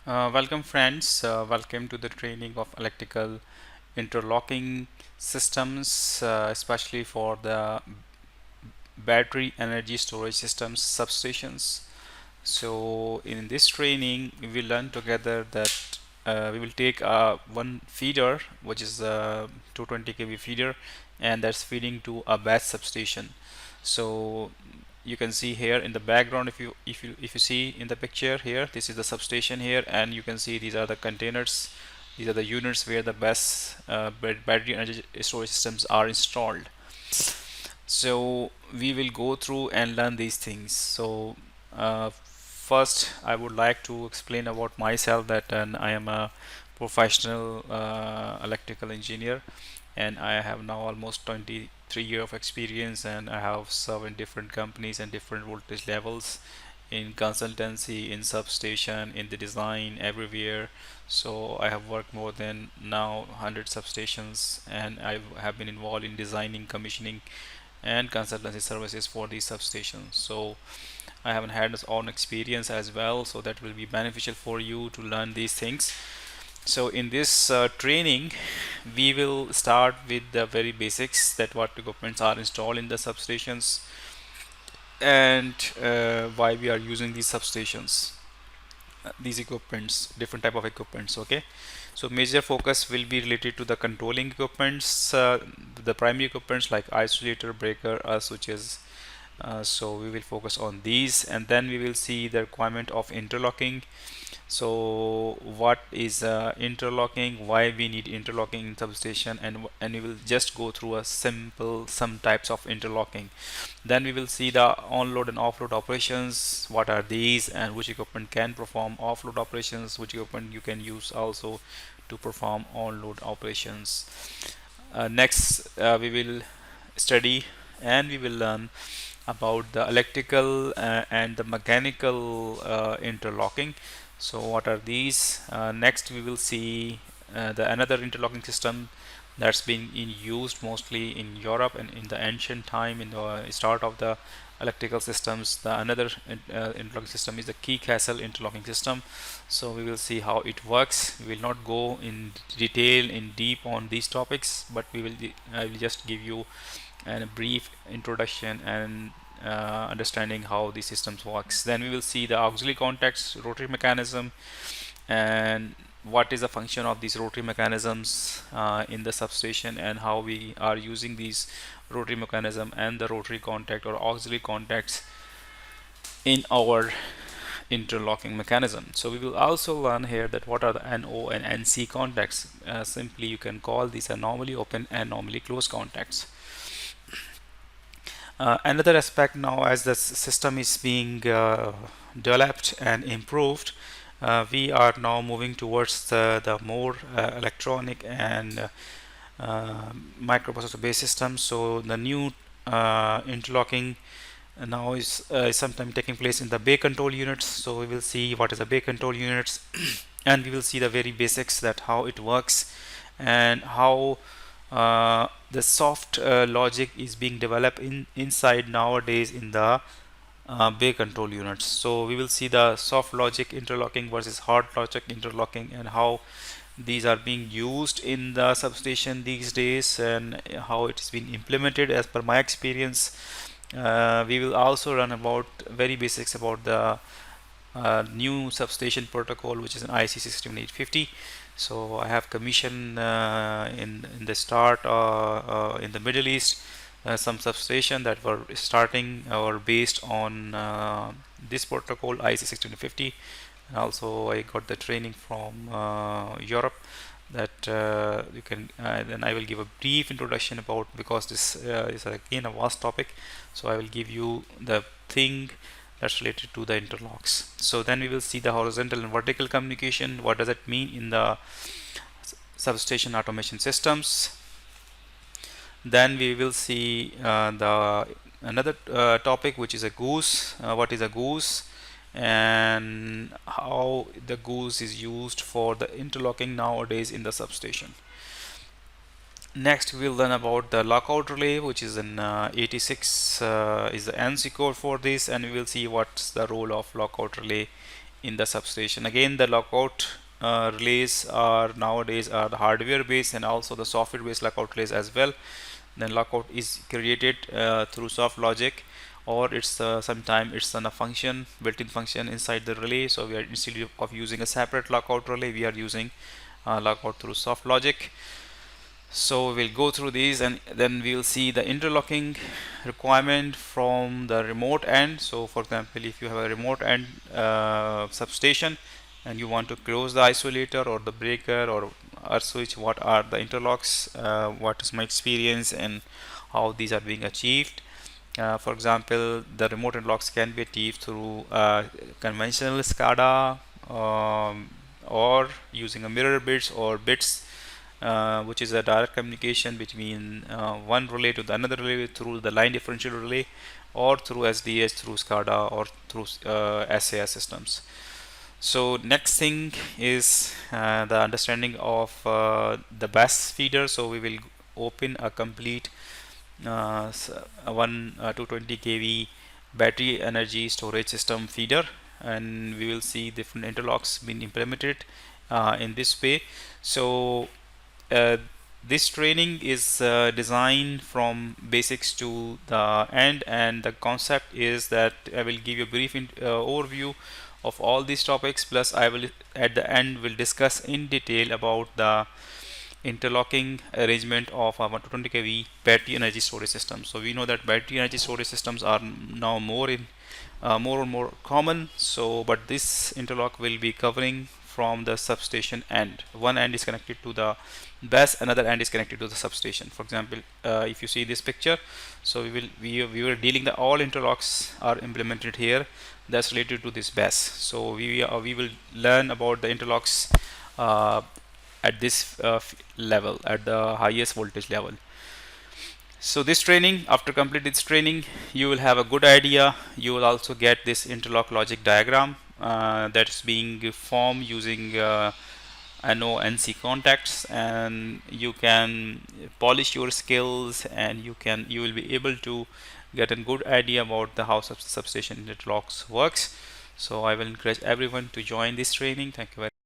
Welcome friends, welcome to the training of electrical interlocking systems, especially for the battery energy storage systems substations. So in this training we will learn together that we will take one feeder, which is a 220 kV feeder, and that's feeding to a BESS substation. So you can see here in the background, if you see in the picture here, this is the substation here, and you can see these are the containers, these are the units where the BESS battery energy storage systems are installed. So we will go through and learn these things. So first I would like to explain about myself that I am a professional electrical engineer, and I have now almost 23 years of experience, and I have served in different companies and different voltage levels, in consultancy, in substation, in the design, everywhere. So I have worked more than now 100 substations, and I have been involved in designing, commissioning, and consultancy services for these substations. So I haven't had this own experience as well, so that will be beneficial for you to learn these things. So in this training we will start with the very basics, that what equipments are installed in the substations, and why we are using these substations, these equipments, different type of equipments. Okay, so major focus will be related to the controlling equipments, the primary equipments like isolator, breaker, switches. So we will focus on these, and then we will see the requirement of interlocking. So what is interlocking, why we need interlocking in substation, and we will just go through a simple some types of interlocking. Then we will see the onload and offload operations, what are these, and which equipment can perform offload operations, which equipment you can use also to perform onload operations. Next we will study and we will learn about the electrical and the mechanical interlocking. So what are these? Next we will see the another interlocking system that's been used mostly in Europe and in the ancient time, in the start of the electrical systems. The another interlocking system is the key castle interlocking system. So we will see how it works. We will not go in detail in deep on these topics, but I will just give you a brief introduction and understanding how the systems works. Then we will see the auxiliary contacts, rotary mechanism, and what is the function of these rotary mechanisms in the substation, and how we are using these rotary mechanism and the rotary contact or auxiliary contacts in our interlocking mechanism. So we will also learn here that what are the NO and NC contacts. Simply you can call these are normally open and normally closed contacts. Another aspect, now as the system is being developed and improved, we are now moving towards the more electronic and microprocessor based systems. So the new interlocking now is sometime taking place in the bay control units. So we will see what is the bay control units and we will see the very basics, that how it works and how the soft logic is being developed inside nowadays in the bay control units. So we will see the soft logic interlocking versus hard logic interlocking, and how these are being used in the substation these days, and how it is being implemented as per my experience. We will also learn about very basics about the new substation protocol, which is an IC 67850. So I have commissioned in the start in the Middle East some substation that were starting or based on this protocol IC 67850. And also I got the training from Europe, that you can then I will give a brief introduction about, because this is again a vast topic. So I will give you the thing that's related to the interlocks. So then we will see the horizontal and vertical communication. What does it mean in the substation automation systems? Then we will see the another topic, which is a goose. What is a goose, and how the goose is used for the interlocking nowadays in the substation. Next we will learn about the lockout relay, which is in 86 is the NC code for this, and we will see what's the role of lockout relay in the substation. Again, the lockout relays are nowadays are the hardware based and also the software based lockout relays as well. Then lockout is created through soft logic, or it's sometime it's on a function, built-in function inside the relay. So we are, instead of using a separate lockout relay, we are using lockout through soft logic. So we'll go through these and then we'll see the interlocking requirement from the remote end. So for example, if you have a remote end substation and you want to close the isolator or the breaker or earth switch, what are the interlocks, what is my experience and how these are being achieved. For example, the remote interlocks can be achieved through conventional SCADA, or using a mirror bits or bits, which is a direct communication between one relay to the another relay through the line differential relay, or through SDS, through SCADA, or through SAS systems. So next thing is the understanding of the BESS feeder. So we will open a complete one 220 kV battery energy storage system feeder, and we will see different interlocks being implemented in this way. So uh, this training is designed from basics to the end, and the concept is that I will give you a brief overview of all these topics, plus I will at the end will discuss in detail about the interlocking arrangement of a 120 kV battery energy storage system. So we know that battery energy storage systems are now more and more common. So but this interlock will be covering from the substation end. One end is connected to the BESS, another end is connected to the substation. For example, if you see this picture, so we were dealing the all interlocks are implemented here that's related to this BESS. So we will learn about the interlocks at this level, at the highest voltage level. So this training, after completing this training, you will have a good idea. You will also get this interlock logic diagram that's being formed using NO NC contacts, and you can polish your skills, and you will be able to get a good idea about the how substation interlocks works. So I will encourage everyone to join this training. Thank you very much.